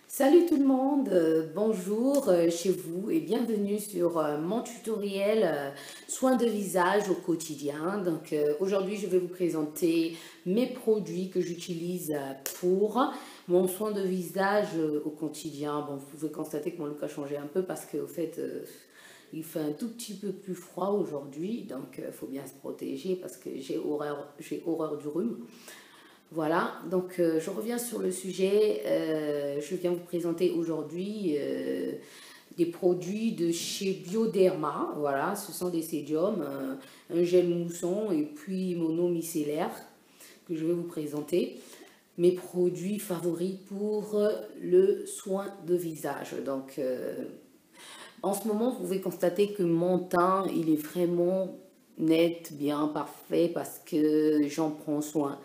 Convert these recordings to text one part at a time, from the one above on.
Salut tout le monde, bonjour chez vous et bienvenue sur mon tutoriel soins de visage au quotidien. Donc aujourd'hui je vais vous présenter mes produits que j'utilise pour mon soin de visage au quotidien. Bon, vous pouvez constater que mon look a changé un peu parce qu'au fait il fait un tout petit peu plus froid aujourd'hui, donc il faut bien se protéger parce que j'ai horreur du rhume. Voilà, donc je reviens sur le sujet. Je viens vous présenter aujourd'hui des produits de chez Bioderma. Voilà, ce sont des sédiums, un gel moussant et puis mon eau micellaire que je vais vous présenter. Mes produits favoris pour le soin de visage. Donc en ce moment, vous pouvez constater que mon teint, il est vraiment net, bien, parfait parce que j'en prends soin.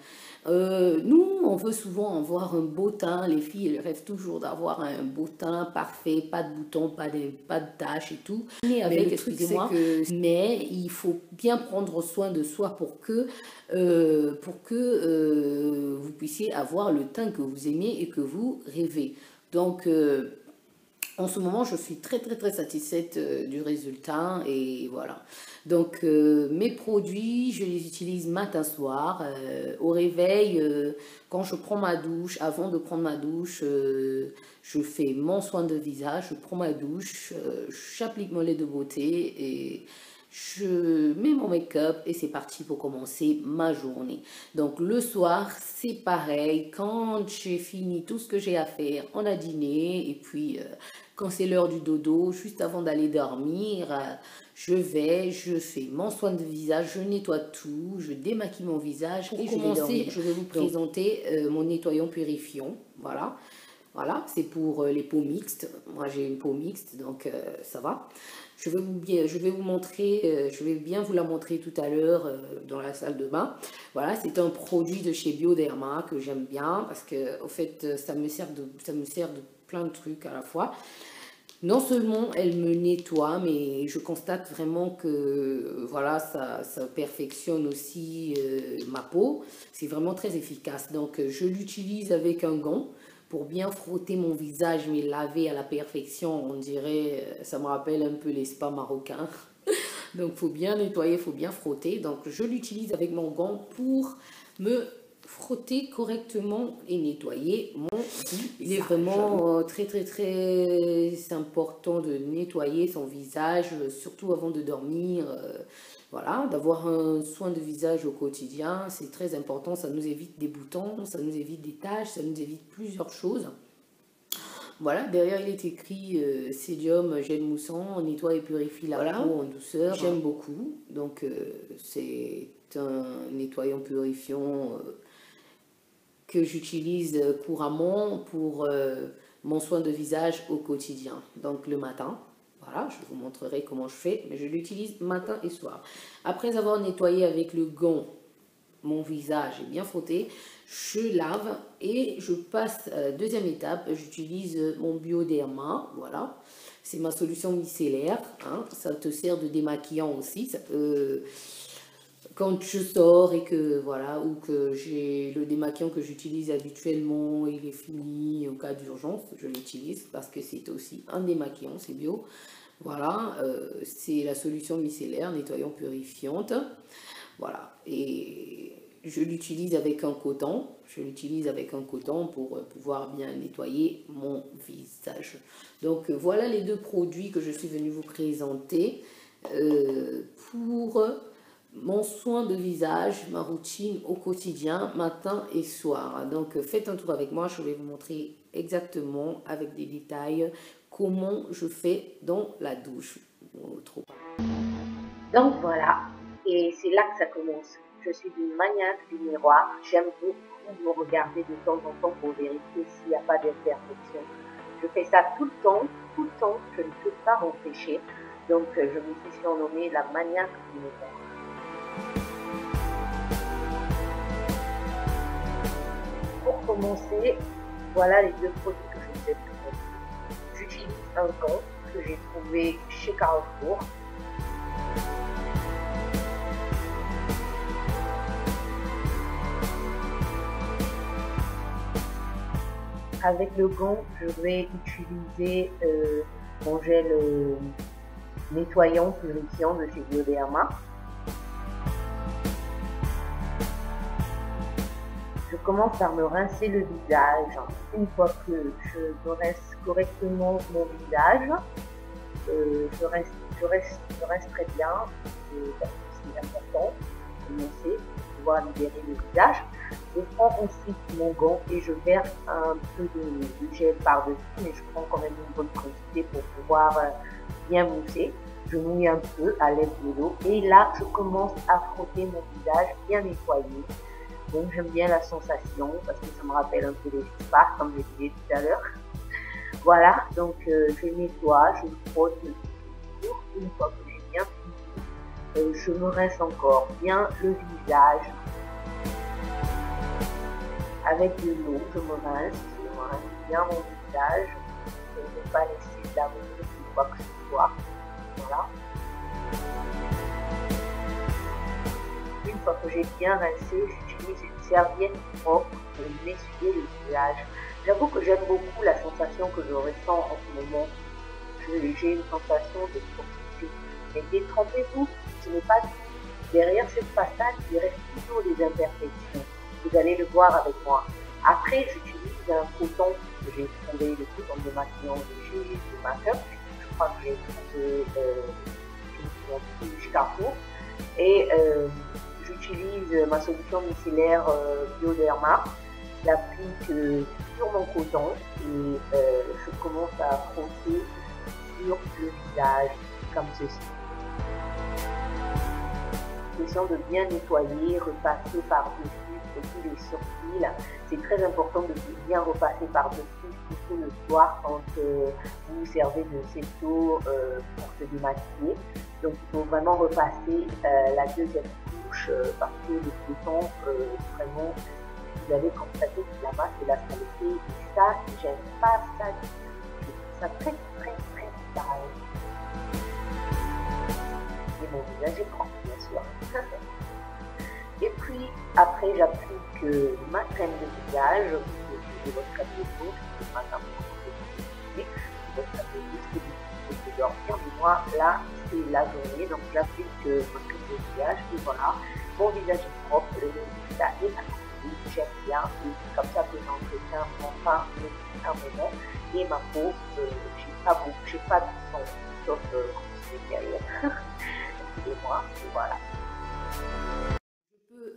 Nous, on veut souvent avoir un beau teint. Les filles, elles rêvent toujours d'avoir un beau teint parfait, pas de boutons, pas de taches et tout. Mais avec, excusez-moi, mais il faut bien prendre soin de soi pour que vous puissiez avoir le teint que vous aimez et que vous rêvez. Donc, en ce moment, je suis très satisfaite du résultat et voilà. Donc, mes produits, je les utilise matin, soir, au réveil, quand je prends ma douche, avant de prendre ma douche, je fais mon soin de visage, je prends ma douche, j'applique mon lait de beauté et je mets mon make-up et c'est parti pour commencer ma journée. Donc le soir, c'est pareil. Quand j'ai fini tout ce que j'ai à faire, on a dîné et puis quand c'est l'heure du dodo, juste avant d'aller dormir, je fais mon soin de visage, je nettoie tout, je démaquille mon visage et je vais vous présenter mon nettoyant purifiant. Voilà. Voilà, c'est pour les peaux mixtes. Moi, j'ai une peau mixte, donc ça va. Je vais vous montrer, je vais bien vous la montrer tout à l'heure dans la salle de bain. Voilà, c'est un produit de chez Bioderma que j'aime bien parce que, au fait, ça me sert de plein de trucs à la fois. Non seulement elle me nettoie, mais je constate vraiment que voilà, ça perfectionne aussi ma peau. C'est vraiment très efficace. Donc, je l'utilise avec un gant pour bien frotter mon visage, mais laver à la perfection. On dirait, ça me rappelle un peu les spas marocains. Donc, il faut bien nettoyer, il faut bien frotter. Donc, je l'utilise avec mon gant pour me frotter correctement et nettoyer mon visage. Il est vraiment très important de nettoyer son visage, surtout avant de dormir. Voilà, d'avoir un soin de visage au quotidien, c'est très important. Ça nous évite des boutons, ça nous évite des taches, ça nous évite plusieurs choses. Voilà, derrière il est écrit sédium, gel moussant, nettoie et purifie la peau en douceur. J'aime beaucoup, donc c'est un nettoyant purifiant que j'utilise couramment pour mon soin de visage au quotidien. Donc le matin, voilà, je vous montrerai comment je fais, mais je l'utilise matin et soir. Après avoir nettoyé avec le gant mon visage et bien frotté, je lave et je passe à la deuxième étape. J'utilise mon Bioderma, voilà. C'est ma solution micellaire, hein. Ça te sert de démaquillant aussi. Ça peut... Quand je sors et que voilà, ou que j'ai le démaquillant que j'utilise habituellement, il est fini au cas d'urgence, je l'utilise parce que c'est aussi un démaquillant, c'est bio. Voilà, c'est la solution micellaire nettoyant purifiante. Voilà, et je l'utilise avec un coton. Je l'utilise avec un coton pour pouvoir bien nettoyer mon visage. Donc voilà les deux produits que je suis venue vous présenter pour mon soin de visage, ma routine au quotidien, matin et soir. Donc faites un tour avec moi, je vais vous montrer exactement avec des détails comment je fais dans la douche. Donc voilà, et c'est là que ça commence. Je suis une maniaque du miroir, j'aime beaucoup me regarder de temps en temps pour vérifier s'il n'y a pas d'imperfection. Je fais ça tout le temps, je ne peux pas m'empêcher. Donc je me suis surnommée la maniaque du miroir. Pour commencer, voilà les deux produits que je vous ai présentés. J'utilise un gant que j'ai trouvé chez Carrefour. avec le gant, je vais utiliser mon gel nettoyant purifiant de chez Bioderma. Je commence par me rincer le visage. Une fois que je me rince correctement mon visage, je reste très bien, c'est important pour commencer, pour pouvoir libérer le visage. Je prends ensuite mon gant et je verse un peu de gel par-dessus, mais je prends quand même une bonne quantité pour pouvoir bien mousser. Je mouille un peu à l'aide de l'eau et là, je commence à frotter mon visage bien nettoyé. Donc j'aime bien la sensation parce que ça me rappelle un peu les spas comme je disais tout à l'heure. Voilà, donc je nettoie, je frotte toujours. Une fois que j'ai bien fini, je me rince encore bien le visage. Avec de l'eau, je me rince bien mon visage pour ne pas laisser d'amour ou quoi que ce soit. Voilà. Une fois que j'ai bien rincé, j'utilise une serviette propre pour m'essuyer le visage. J'avoue que j'aime beaucoup la sensation que je ressens en ce moment. J'ai une sensation de propreté. Mais détrompez-vous, ce n'est pas tout. Derrière cette façade, il reste toujours des imperfections. Vous allez le voir avec moi. Après, j'utilise un coton que j'ai trouvé, le coton de maquillage léger de make-up. Je crois que j'ai trouvé chez Carrefour. Et j'utilise ma solution micellaire Bioderma. J'applique sur mon coton et je commence à frotter sur le visage comme ceci. Question de bien nettoyer, repasser par-dessus tous les sourcils. C'est très important de bien repasser par-dessus, surtout le soir quand vous vous servez de cette eau pour se démaquiller. Donc il faut vraiment repasser la deuxième couche parce que le coton, vraiment, vous allez constater que la masse de la saleté. Et ça, j'aime pas ça du tout. Je trouve ça très sale. Et mon visage est propre, bien sûr. Et puis, après, j'applique ma crème de visage. Vous utilisez votre crème de peau, je ne sais pas votre crème de peau, c'est de dormir. Mais moi, là, c'est la journée, donc j'applique ma crème de visage. Et voilà, mon visage est propre, le résultat est accompli. J'aime bien, et c'est comme ça que j'entretiens mon teint un moment. Et ma peau, j'ai pas de son, sauf derrière. Excusez-moi, et voilà.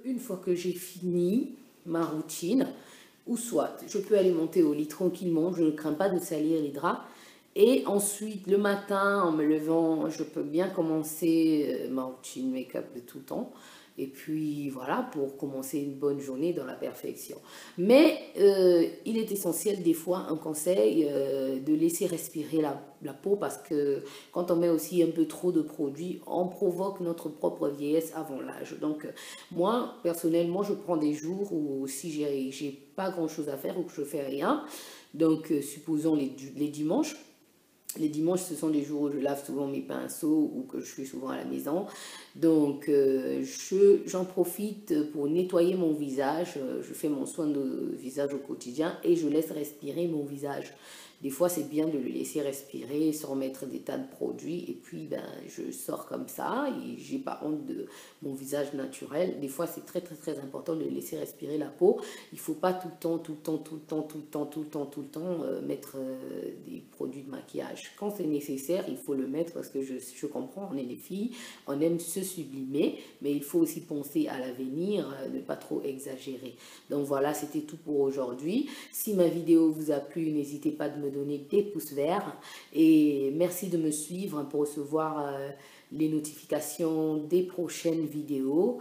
Une fois que j'ai fini ma routine, ou soit je peux aller monter au lit tranquillement, je ne crains pas de salir les draps. Et ensuite, le matin, en me levant, je peux bien commencer ma routine make-up de tout temps. Et puis voilà, pour commencer une bonne journée dans la perfection. Mais il est essentiel des fois, un conseil, de laisser respirer la peau parce que quand on met aussi un peu trop de produits, on provoque notre propre vieillesse avant l'âge. Donc moi, personnellement, je prends des jours où si j'ai pas grand chose à faire ou que je fais rien, donc supposons les dimanches. Les dimanches, ce sont des jours où je lave souvent mes pinceaux ou que je suis souvent à la maison. Donc, j'en profite pour nettoyer mon visage. Je fais mon soin de visage au quotidien et je laisse respirer mon visage. Des fois, c'est bien de le laisser respirer sans mettre des tas de produits. Et puis, ben, je sors comme ça et j'ai pas honte de mon visage naturel. Des fois, c'est très important de laisser respirer la peau. Il faut pas tout le temps mettre des produits de maquillage. Quand c'est nécessaire, il faut le mettre parce que je comprends, on est les filles, on aime se sublimer, mais il faut aussi penser à l'avenir, ne pas trop exagérer. Donc voilà, c'était tout pour aujourd'hui. Si ma vidéo vous a plu, n'hésitez pas de me donner des pouces verts et merci de me suivre pour recevoir les notifications des prochaines vidéos.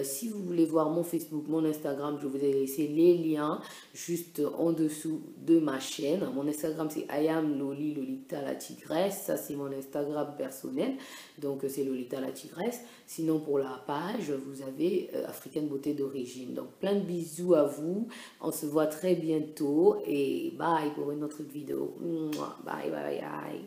Si vous voulez voir mon Facebook, mon Instagram, je vous ai laissé les liens juste en dessous de ma chaîne. Mon Instagram c'est IamLoli Lolita la tigresse, ça c'est mon Instagram personnel, donc c'est Lolita la tigresse. Sinon pour la page vous avez Africaine Beauté d'origine. Donc plein de bisous à vous, on se voit très bientôt et bye pour une autre vidéo. Bye bye bye.